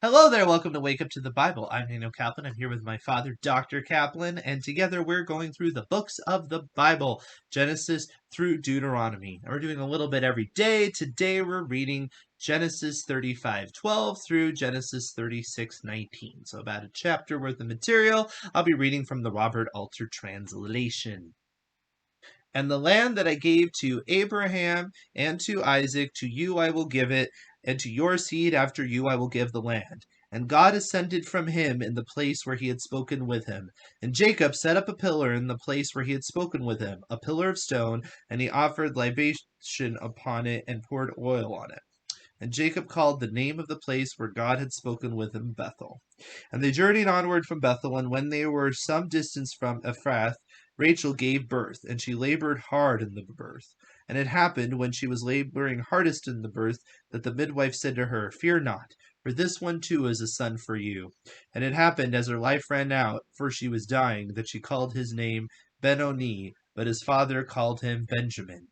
Hello there, welcome to Wake Up to the Bible. I'm Daniel Kaplan. I'm here with my father, Dr. Kaplan, and together we're going through the books of the Bible, Genesis through Deuteronomy. And we're doing a little bit every day. Today we're reading Genesis 35:12 through Genesis 36:19. So about a chapter worth of material. I'll be reading from the Robert Alter translation. And the land that I gave to Abraham and to Isaac, to you I will give it, and to your seed after you I will give the land. And God ascended from him in the place where he had spoken with him. And Jacob set up a pillar in the place where he had spoken with him, a pillar of stone, and he offered libation upon it and poured oil on it. And Jacob called the name of the place where God had spoken with him Bethel. And they journeyed onward from Bethel, and when they were some distance from Ephrath, Rachel gave birth, and she labored hard in the birth. And it happened, when she was laboring hardest in the birth, that the midwife said to her, Fear not, for this one too is a son for you. And it happened, as her life ran out, for she was dying, that she called his name Benoni, but his father called him Benjamin.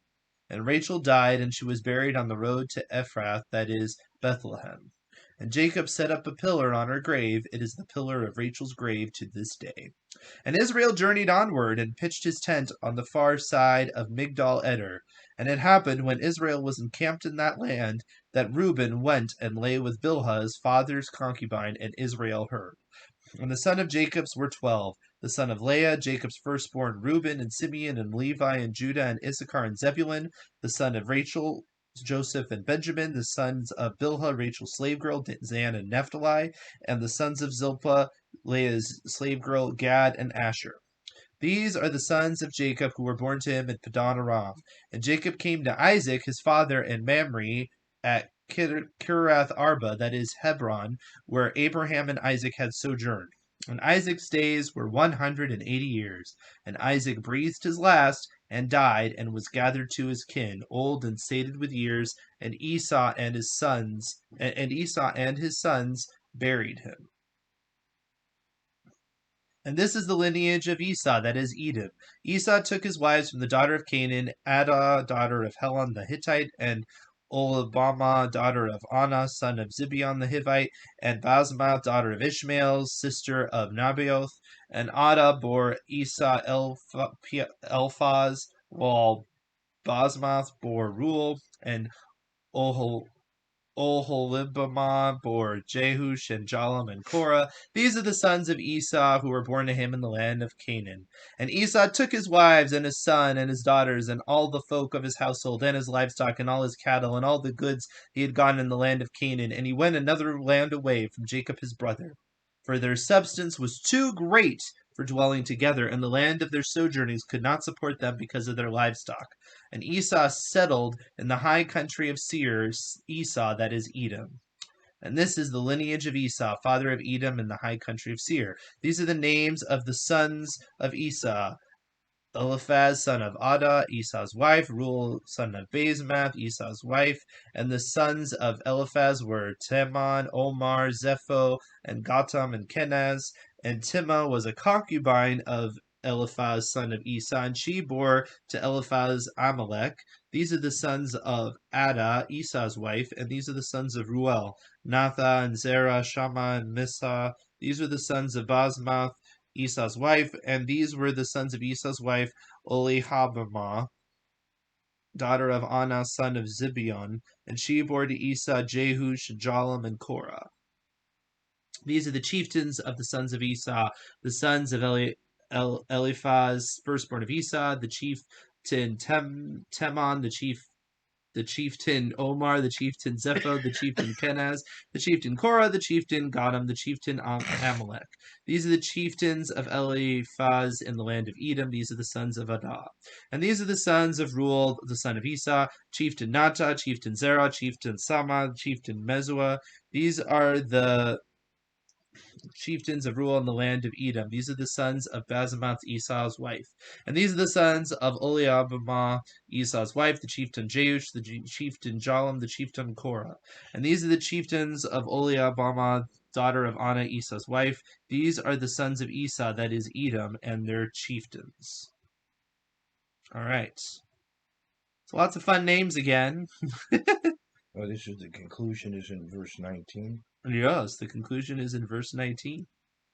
And Rachel died, and she was buried on the road to Ephrath, that is, Bethlehem. And Jacob set up a pillar on her grave. It is the pillar of Rachel's grave to this day. And Israel journeyed onward, and pitched his tent on the far side of Migdal Eder. And it happened, when Israel was encamped in that land, that Reuben went and lay with Bilhah his father's concubine, and Israel heard. And the sons of Jacob's were 12. The son of Leah, Jacob's firstborn, Reuben, and Simeon, and Levi, and Judah, and Issachar, and Zebulun. The son of Rachel, Joseph, and Benjamin. The sons of Bilhah, Rachel's slave girl, Zan, and Naphtali. And the sons of Zilpah, Leah's slave girl, Gad, and Asher. These are the sons of Jacob who were born to him at Padan Aram. And Jacob came to Isaac his father in Mamre at Kirath Arba, that is Hebron, where Abraham and Isaac had sojourned. And Isaac's days were 180 years. And Isaac breathed his last, and died, and was gathered to his kin, old and sated with years. And Esau and his sons buried him. And this is the lineage of Esau, that is Edom. Esau took his wives from the daughter of Canaan, Adah, daughter of Helon the Hittite, and Oholibamah, daughter of Anah, son of Zibeon the Hivite, and Basmath, daughter of Ishmael, sister of Nabaioth. And Adah bore Esau Eliphaz, while Basmath bore Reuel, and Oholibamah bore Jehush and Jalam and Korah. These are the sons of Esau who were born to him in the land of Canaan. And Esau took his wives and his son and his daughters and all the folk of his household and his livestock and all his cattle and all the goods he had gotten in the land of Canaan. And he went another land away from Jacob his brother. For their substance was too great for dwelling together, and the land of their sojournings could not support them because of their livestock. And Esau settled in the high country of Seir, Esau, that is Edom. And this is the lineage of Esau, father of Edom, in the high country of Seir. These are the names of the sons of Esau: Eliphaz, son of Adah, Esau's wife; Reuel, son of Basemath, Esau's wife. And the sons of Eliphaz were Teman, Omar, Zepho, and Gatam, and Kenaz. And Timah was a concubine of Eliphaz, son of Esau, and she bore to Eliphaz Amalek. These are the sons of Adah, Esau's wife, and these are the sons of Reuel, Natha, and Zerah, Shammah, and Misa. These were the sons of Basmath, Esau's wife, and these were the sons of Esau's wife, Olihabamah, daughter of Anah, son of Zibeon, and she bore to Esau Jehush, Jalam, and Korah. These are the chieftains of the sons of Esau, the sons of Eliphaz, firstborn of Esau, the chieftain Teman, the chieftain Omar, the chieftain Zepho, the chieftain Kenaz, the chieftain Korah, the chieftain Gatam, the chieftain Amalek. These are the chieftains of Eliphaz in the land of Edom. These are the sons of Adah. And these are the sons of Reuel, the son of Esau: chieftain Natah, chieftain Zerah, chieftain Sama, chieftain Mezua. These are the chieftains of Reuel in the land of Edom. These are the sons of Basemath, Esau's wife. And these are the sons of Oliabamah, Esau's wife: the chieftain Jeush, the chieftain Jalam, the chieftain Korah. And these are the chieftains of Oliabamah, daughter of Anah, Esau's wife. These are the sons of Esau, that is Edom, and their chieftains. All right. So lots of fun names again. Oh, this is the conclusion is in verse 19. Yes, the conclusion is in verse 19.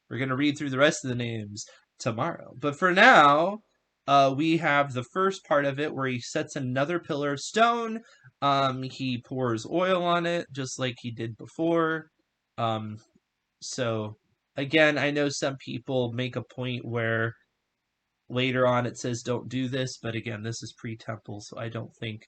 We're going to read through the rest of the names tomorrow. But for now, we have the first part of it where he sets another pillar of stone. He pours oil on it, just like he did before. Um, so, again, I know some people make a point where later on it says don't do this, but again, this is pre-temple, so I don't think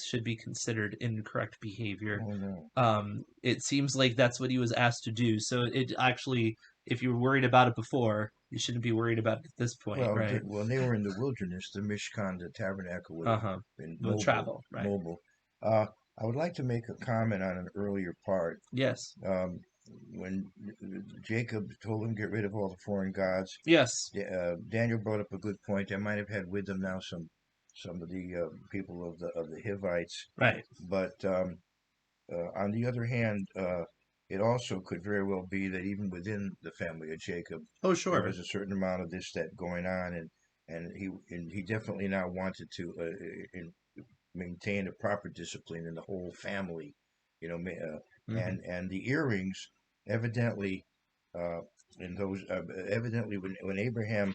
should be considered incorrect behavior. Oh no. It seems like that's what he was asked to do. So it actually, if you were worried about it before, you shouldn't be worried about it at this point, Well, right? when they were in the wilderness, the Mishkan, the tabernacle, would Uh have huh. been With travel, right? mobile. Uh, I would like to make a comment on an earlier part. Yes. Um, when Jacob told him get rid of all the foreign gods, Yes. Daniel brought up a good point. They might have had with them now some of the people of the Hivites, Right. but on the other hand, it also could very well be that even within the family of Jacob, Oh, there sure. was a certain amount of this that going on, and he definitely now wanted to maintain a proper discipline in the whole family, you know, Mm-hmm. and the earrings evidently uh, in those evidently when Abraham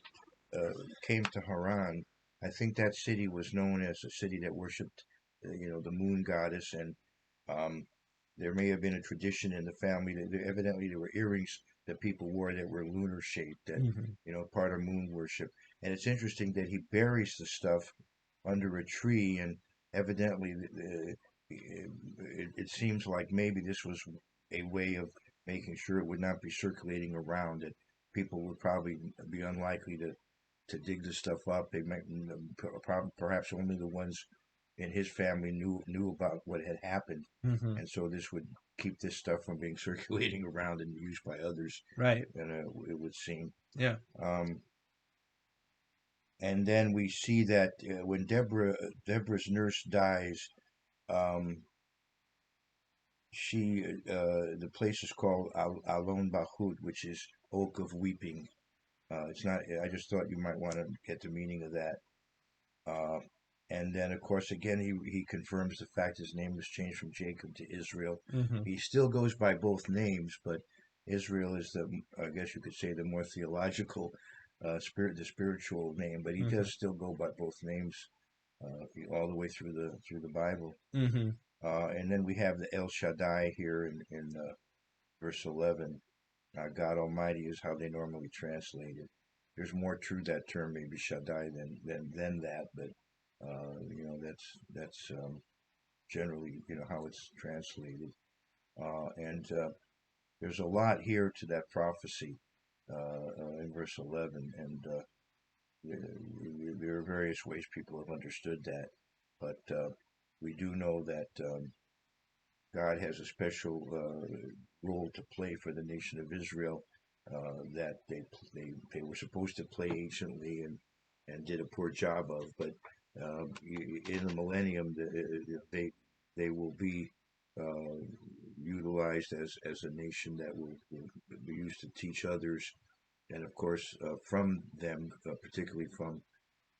came to Haran, I think that city was known as a city that worshipped, the moon goddess, and um, there may have been a tradition in the family that evidently there were earrings that people wore that were lunar shaped, that Mm-hmm. part of moon worship. And it's interesting that he buries the stuff under a tree, and evidently it seems like maybe this was a way of making sure it would not be circulating around. That people would probably be unlikely to dig this stuff up. They might perhaps only the ones in his family knew about what had happened, Mm-hmm. and so this would keep this stuff from being circulating around and used by others. Right. And it would seem. Yeah. Um, and then we see that when Deborah's nurse dies, um, she the place is called Alon Bahut, which is Oak of Weeping. It's not. I just thought you might want to get the meaning of that. Uh, and then, of course, again, he confirms the fact his name was changed from Jacob to Israel. Mm-hmm. He still goes by both names, but Israel is I guess you could say, the more theological, the spiritual name. But he Mm-hmm. does still go by both names all the way through the Bible. Mm-hmm. And then we have the El Shaddai here in verse 11. God Almighty is how they normally translate it. There's more to that term, maybe Shaddai, than that, but that's generally how it's translated. And there's a lot here to that prophecy in verse 11, and there are various ways people have understood that, but we do know that God has a special role to play for the nation of Israel that they were supposed to play anciently and did a poor job of. But in the millennium, they will be utilized as a nation that will be used to teach others, and of course from them, particularly from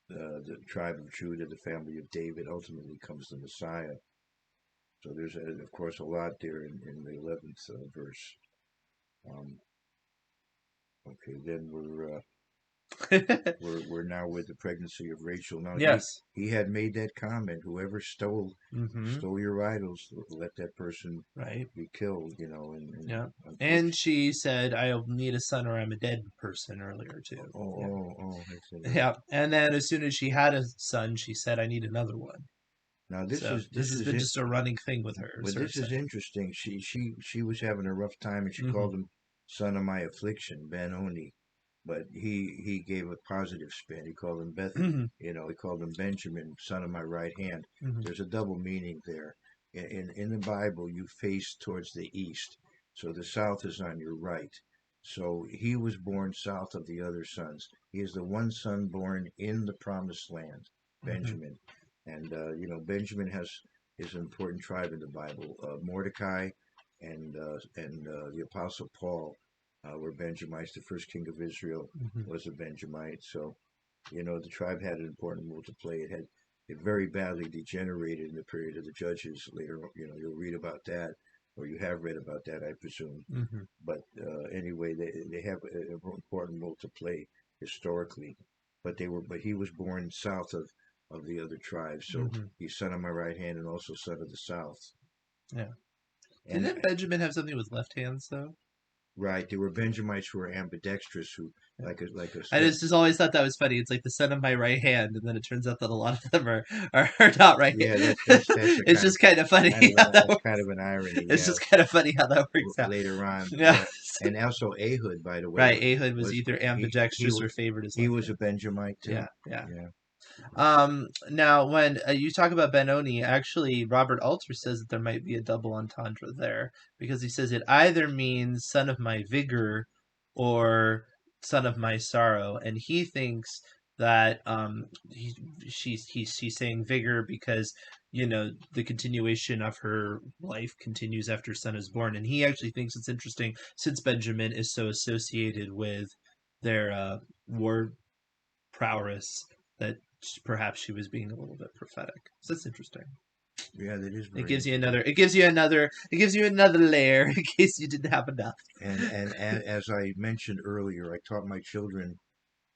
the tribe of Judah, the family of David, ultimately comes the Messiah. So there's, of course, a lot there in the 11th verse. Um, okay, then we're now with the pregnancy of Rachel. Now Yes. he had made that comment: whoever Mm-hmm. stole your idols, let that person Right. be killed. Yeah. And Unfortunately. she said, I'll need a son or I'm a dead person earlier, too. Yeah. I said that. Yeah. And then as soon as she had a son, she said, I need another one. Now So this this has is been it. just a running thing with her, But is her this is saying. interesting. She was having a rough time, and she Mm-hmm. called him son of my affliction, Ben Oni. But he gave a positive spin. He called him Mm-hmm. he called him Benjamin, son of my right hand. Mm-hmm. There's a double meaning there. In the Bible, you face towards the east, so the south is on your right. So he was born south of the other sons. He is the one son born in the promised land, Mm-hmm. Benjamin. And Benjamin is an important tribe in the Bible. Mordecai and the Apostle Paul were Benjamites. The first king of Israel Mm-hmm. was a Benjamite. So, the tribe had an important role to play. It very badly degenerated in the period of the judges. Later, you'll read about that. or you have read about that, I presume. Mm-hmm. But anyway, they have an important role to play historically. But he was born south of the other tribes, so Mm-hmm. he's son of my right hand and also son of the south. Yeah. And Didn't Benjamin have something with left hands though? right, there were Benjamites who were ambidextrous, who Yeah. like a I step. just always thought that was funny. It's like the son of my right hand, and then it turns out that a lot of them are not right. Yeah, that's a It's just kind of funny how that that's kind works. of an irony. It's Yeah, just kind of funny how that works out. later on, Yeah. yeah, and also Ehud, by the way, Right. Ehud was was either he ambidextrous or favored his he left was hand. a Benjamite too. Yeah. Yeah. Yeah. Now, when you talk about Benoni, actually, Robert Alter says that there might be a double entendre there because he says it either means son of my vigor or son of my sorrow, and he thinks that she's saying vigor because the continuation of her life continues after son is born, and he actually thinks it's interesting since Benjamin is so associated with their war prowess that perhaps she was being a little bit prophetic. So that's interesting. Yeah, that is It very gives you interesting. another. It gives you another. It gives you another layer in case you didn't have enough. And as I mentioned earlier, I taught my children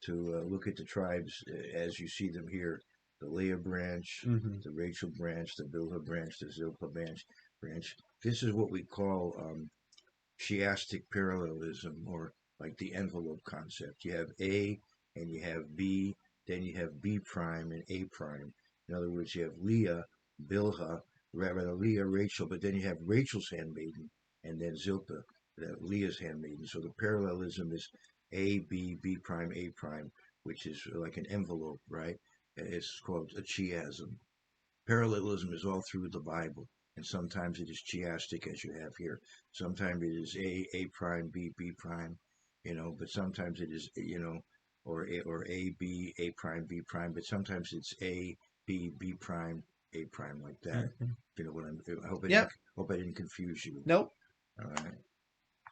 to look at the tribes as you see them here: the Leah branch, Mm-hmm. the Rachel branch, the Bilhah branch, the Zilpah branch. This is what we call Shiastic parallelism, or like the envelope concept. You have A and you have B, then you have B prime and A prime. In other words, you have Leah, Bilhah, rather Leah, Rachel, but then you have Rachel's handmaiden and then Zilpah, Leah's handmaiden. So the parallelism is A, B, B prime, A prime, which is like an envelope, right? It's called a chiasm. Parallelism is all through the Bible, and sometimes it is chiastic, as you have here. Sometimes it is A prime, B, B prime, but sometimes it is, or A, B, A prime, B prime, but sometimes it's A, B, B prime, A prime, like that. Mm-hmm. You know what I Yep. hope I didn't confuse you. Nope. All right.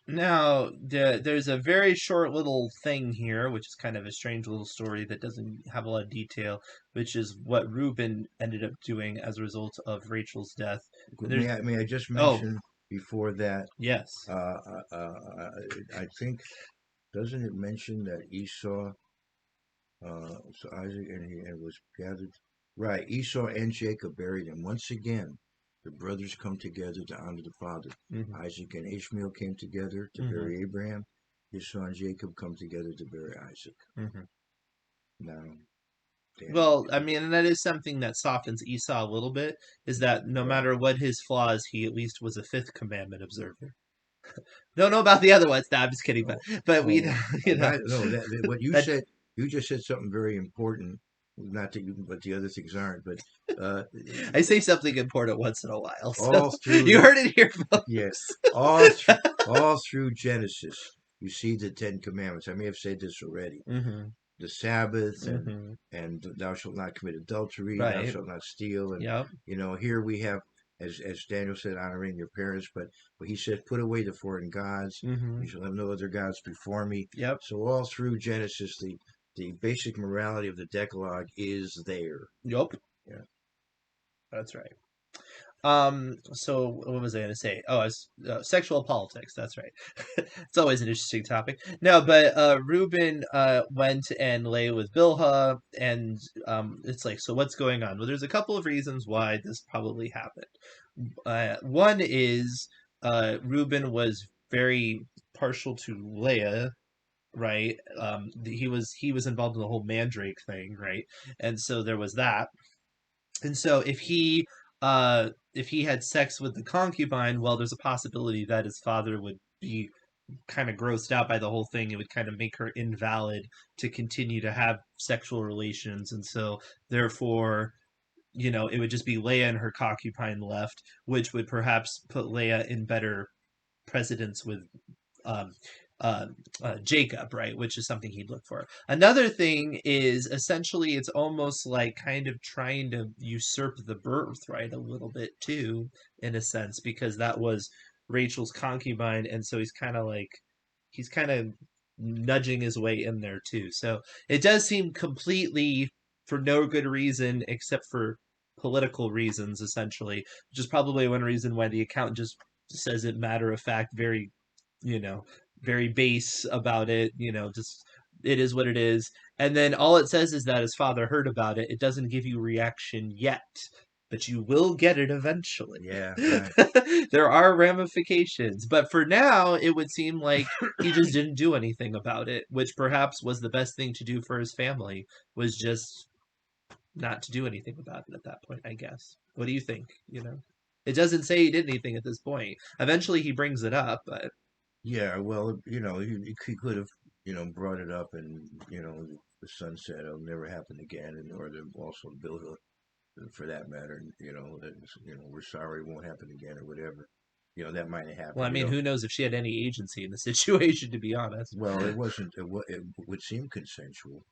Now, there's a very short little thing here, which is kind of a strange little story that doesn't have a lot of detail, which is what Reuben ended up doing as a result of Rachel's death. And there's May I just oh mention before that, yes, I think, doesn't it mention that Esau, so Isaac and was gathered. Right, Esau and Jacob buried him. Once again, the brothers come together to honor the father. mm-hmm. Isaac and Ishmael came together to Mm-hmm. bury Abraham. Esau and Jacob come together to bury Isaac. Mm-hmm. Now, Daniel. Well, I mean, and that is something that softens Esau a little bit, is that no Right. matter what his flaws, he at least was a fifth commandment observer. Don't know about the other ones. No, I'm just kidding, Oh, but we, oh, no, what you that said, you just said something very important. Not that you, but the other things aren't. But uh, I say something important once in a while, so all through you the heard it here, Yeah, folks. all through Genesis, you see the Ten Commandments. I may have said this already. Mm-hmm. The Sabbath Mm-hmm. and thou shalt not commit adultery, thou Right. shalt not steal, and Yep. here we have, as Daniel said, honoring your parents, but he said, put away the foreign gods. Mm-hmm. You shall have no other gods before me. Yep. So all through Genesis, the basic morality of the Decalogue is there. Yep. Yeah. That's right. So what was I going to say? Oh, it's sexual politics. That's right. It's always an interesting topic. No, but Reuben went and lay with Bilhah, and it's like, so what's going on? Well, there's a couple of reasons why this probably happened. One is Reuben was very partial to Leah, right? He was involved in the whole mandrake thing, right? And so there was that. And so if he had sex with the concubine, well, there's a possibility that his father would be kind of grossed out by the whole thing. It would kind of make her invalid to continue to have sexual relations, and so therefore, it would just be Leia and her concubine left, which would perhaps put Leia in better precedence with um, uh, Jacob, right? Which is something he'd look for. Another thing is essentially it's almost like kind of trying to usurp the birthright a little bit too, in a sense, because that was Rachel's concubine, and so he's kind of nudging his way in there too. So it does seem completely for no good reason except for political reasons, essentially, which is probably one reason why the account just says it matter of fact, very, you know, very base about it, just it is what it is. And then all it says is that his father heard about it. It doesn't give you reaction yet, but you will get it eventually. Yeah, right. There are ramifications, but for now, it would seem like he just didn't do anything about it, which perhaps was the best thing to do for his family, was just not to do anything about it at that point, I guess. What do you think? It doesn't say he did anything at this point. Eventually, he brings it up, but Yeah, well, he could have, brought it up, and the son said it'll never happen again, and or the, also Bill, for that matter, we're sorry, it won't happen again, or whatever. That might have well, I happened. mean, who knows if she had any agency in the situation, to be honest. Well, it wasn't. It would seem consensual.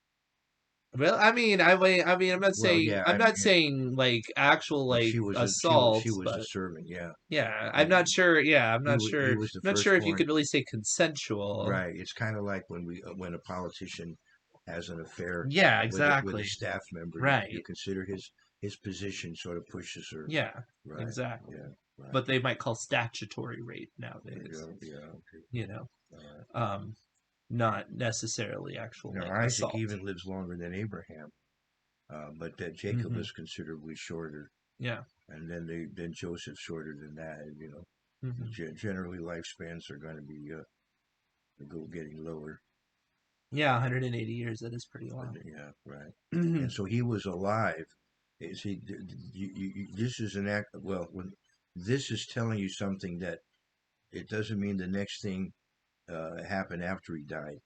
Well, I mean, I'm not Well, saying yeah, I'm not saying like actual but like she assault, was the but servant. Yeah, yeah, I'm and not sure. Yeah, I'm not he sure. was the I'm not sure if you firstborn. could really say consensual. Right. It's kind of like when a politician has an affair Yeah, with a exactly. staff member, you Right. consider his position sort of pushes her. Yeah, Right. exactly. Yeah. Right. What they might call statutory rape nowadays. Yeah. Yeah. Okay. You know, Uh, um, not necessarily actual now like Isaac assault. even lives longer than Abraham, but Jacob Hmm. is considerably shorter, Yeah. and then Joseph's shorter than that. And, Hmm. generally lifespans are going to be getting lower. Yeah, 180 years. That is pretty long. Yeah. Right. Hmm. And so he was alive. See, this is an act. Well, when this is telling you something, that it doesn't mean the next thing happened after he died.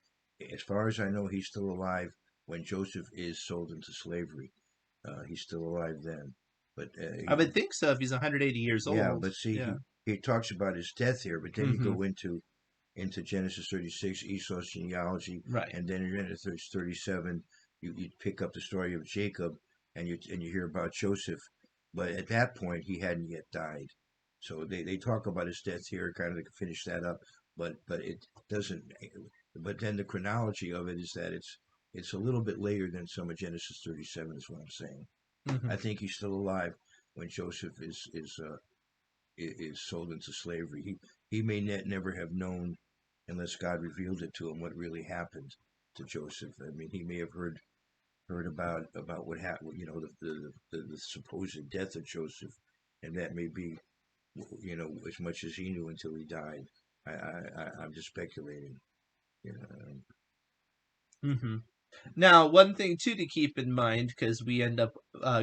As far as I know, he's still alive when Joseph is sold into slavery. He's still alive then. But I would think so if he's 180 years yeah, old. but see, Yeah. he talks about his death here. But then you Hmm. go into Genesis 36, Esau's genealogy, Right. and then in Genesis 37, you pick up the story of Jacob, and you hear about Joseph. But at that point, he hadn't yet died. So they talk about his death here, kind of to finish that up. But it doesn't. But then the chronology of it is that it's a little bit later than some of Genesis 37 is what I'm saying. Hmm. I think he's still alive when Joseph is sold into slavery. He may never have known, unless God revealed it to him, what really happened to Joseph. I mean, he may have heard about what happened, the supposed death of Joseph, and that may be, as much as he knew until he died. I'm just speculating. You know. Hmm. Now, one thing too to keep in mind, because we end up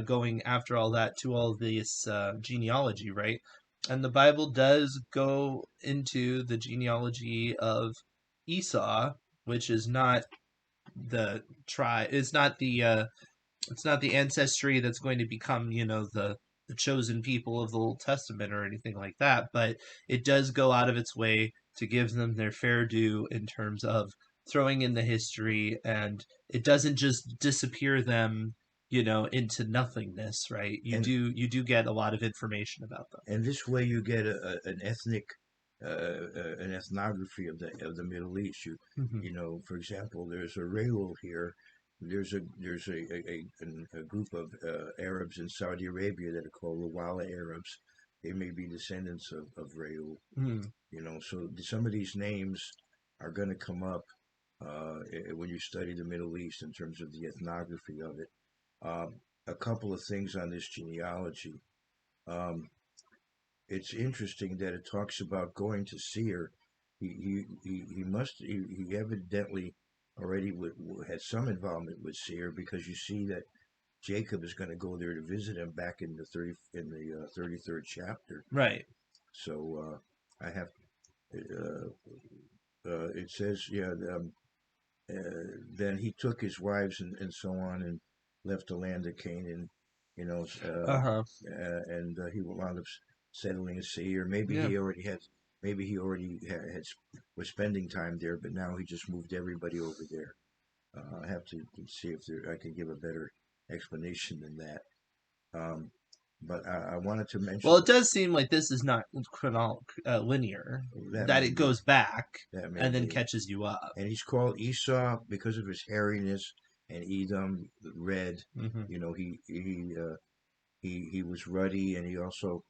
going after all that to all this genealogy, right? And the Bible does go into the genealogy of Esau, which is not the tribe. It's not the ancestry that's going to become, the chosen people of the Old Testament or anything like that, but it does go out of its way to give them their fair due in terms of throwing in the history, and it doesn't just disappear them, into nothingness, right? You and do get a lot of information about them. and this way you get an ethnic an ethnography of the Middle East. Hmm. For example, there's a Rayul here. There's a group of Arabs in Saudi Arabia that are called Lawala Arabs. They may be descendants of Rayul. Hmm. So some of these names are going to come up when you study the Middle East in terms of the ethnography of it. A couple of things on this genealogy. Um, it's interesting that it talks about going to Seir. He evidently already had some involvement with Seir, because you see that Jacob is going to go there to visit him back in the 33rd chapter. Right. So I have it says, yeah, then he took his wives and so on, and left the land of Canaan, you know, uh, Uh-huh. and he wound up settling in Seir. Yeah. Maybe he already was spending time there, but now he just moved everybody over there. I have to see if I can give a better explanation than that. Um, but I wanted to Well, mention it does seem like this is not linear, that that may it be goes back that may and then be. catches you up. And he's called Esau because of his hairiness, and Edom, red. Hmm. You know, he was ruddy, and he also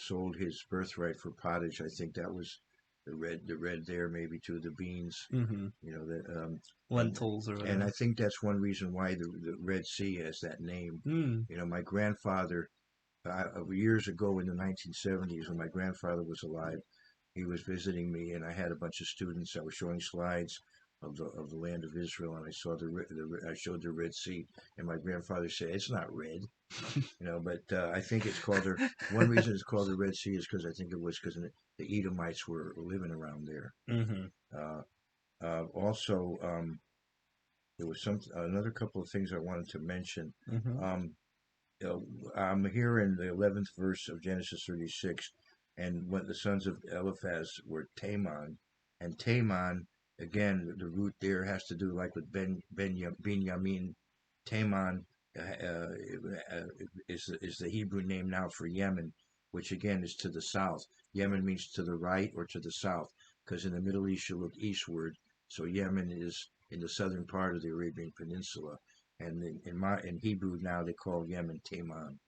sold his birthright for pottage. I think that was the red there, maybe too, the beans. Mm-hmm. You know that Lentils or and I whatever. think that's one reason why the Red Sea has that name. Mm. You know, my grandfather years ago in the 1970s, when my grandfather was alive, he was visiting me, and I had a bunch of students. I was showing slides of the land of Israel, and I saw I showed the Red Sea, and my grandfather said it's not red, you know. But I think it's called the one reason it's called the Red Sea is because I think it was because the Edomites were living around there. Mm-hmm. Uh, also, there was another couple of things I wanted to mention. Mm-hmm. Um, I'm here in the 11th verse of Genesis 36, and when the sons of Eliphaz were Taman, and Taman, again, the root there has to do like with Benjamin. Taman is the Hebrew name now for Yemen, which again is to the south. Yemen means to the right or to the south, because in the Middle East you look eastward. So Yemen is in the southern part of the Arabian Peninsula, and in Hebrew now they call Yemen Taman.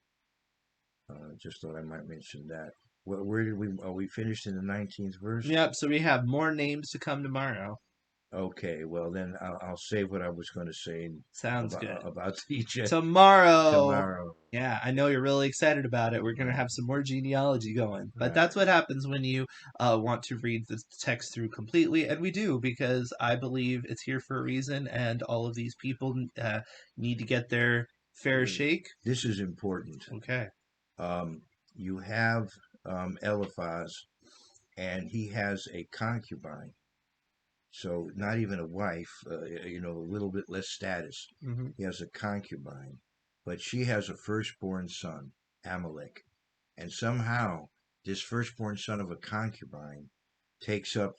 Just thought I might mention that. Where did we? Oh, we finished in the 19th verse. Yep. So we have more names to come tomorrow. Okay, well then I'll save what I was going to say Sounds good. about Egypt Tomorrow. tomorrow. Yeah, I know you're really excited about it. We're going to Right, have some more genealogy going. But right. that's what happens when you want to read the text through completely. And we do, because I believe it's here for a reason, and all of these people need to get their fair shake. This is important. Okay. Um, you have Eliphaz, and he has a concubine. So not even a wife, you know, a little bit less status. Mm-hmm. He has a concubine, but she has a firstborn son, Amalek. And somehow this firstborn son of a concubine takes up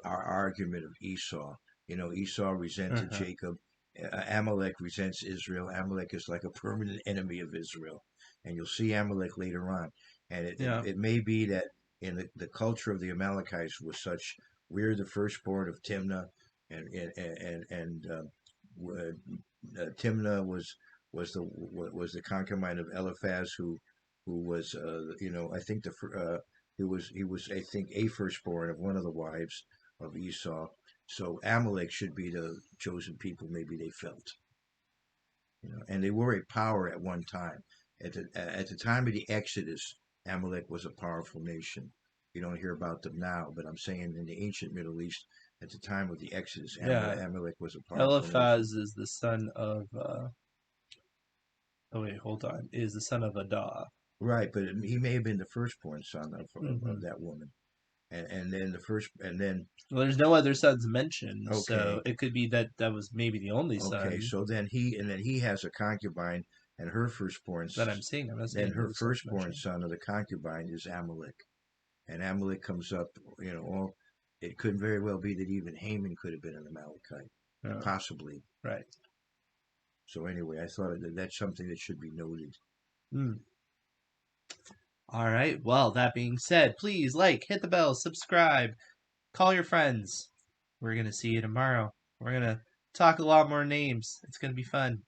our argument of Esau. You know, Esau resented Uh-huh. Jacob. Amalek resents Israel. Amalek is like a permanent enemy of Israel. And you'll see Amalek later on. And Yeah. it may be that in the culture of the Amalekites was such, we're the firstborn of Timnah, and Timnah was the concubine of Eliphaz, who was you know, I think he was I think a firstborn of one of the wives of Esau. So Amalek should be the chosen people. Maybe they felt, you know, and they were a power at one time. At the time of the Exodus, Amalek was a powerful nation. You don't hear about them now, but I'm saying in the ancient Middle East, at the time of the Exodus, Yeah. Amalek was a powerful nation. Eliphaz is the son of. Oh, wait, hold on. Is the son of Adah. Right, but he may have been the firstborn son Mm-hmm. of that woman, and then the first, and then Well, there's no other sons mentioned, so okay, it could be that that was maybe the only okay, son so then he has a concubine, and that I'm seeing. I'm not then seeing her other sons firstborn mentioned. son of the concubine is Amalek, and Amalek comes up, you know, all it could very well be that even Haman could have been an Amalekite, Oh, possibly. right. So anyway, I thought that's something that should be noted. Mm. All right. Well, that being said, please like, hit the bell, subscribe, call your friends. We're going to see you tomorrow. We're going to talk a lot more names. It's going to be fun.